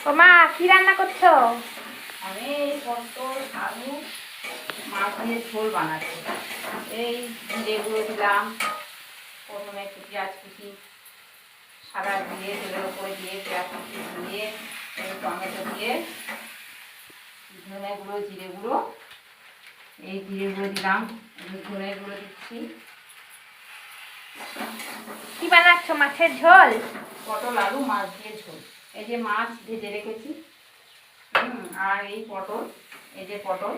ও মা, কি রান্না করছো? আমি পটল আলু মাছ দিয়ে ঝোল বানাচ্ছি। এই জিরে গুঁড়ো দিলাম, প্রথমে একটু পেঁয়াজ কুচি সাদা দিয়ে তেলের উপরে দিয়ে পেঁয়াজ কুচি দিয়ে টমেটো দিয়ে ধনে গুঁড়ো জিরে গুঁড়ো, এই জিরে গুঁড়ো দিলাম, ধনে গুঁড়ো দিচ্ছি। কি বানাচ্ছ? মাছের ঝোল? পটল আলু মাছ দিয়ে ঝোল। এই যে মাছ ভেজে রেখেছি, আর এই পটল, এই যে পটল,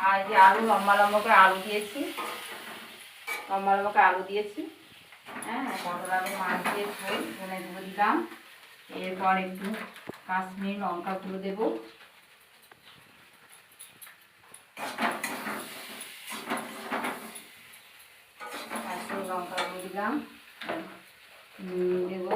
আর এই যে আলু লম্বা লম্বা করে আলু দিয়েছি, লম্বা লম্বা করে আলু দিয়েছি। হ্যাঁ, পটল আলু মাছ দিয়ে ঝোল, ধনে গুঁড়ো দিলাম। এরপর একটু কাশ্মীরি লঙ্কা গুঁড়ো দেবো, কাশ্মীরি লঙ্কা গুঁড়ো দিলাম, দেবো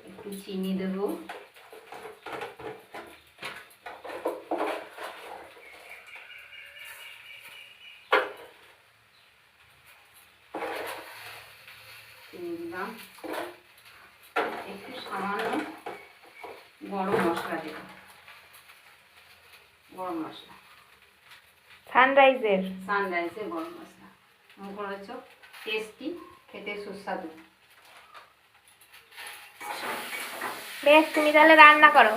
একটু চিনি দেবো, চিনি দিলাম, একটু সামান্য গরম মশলা দেব, গরম মশলা সানরাইজের গরম মশলা। করেছ টেস্টি, খেতে সুস্বাদু। বেশ, তুমি তাহলে রান্না করো।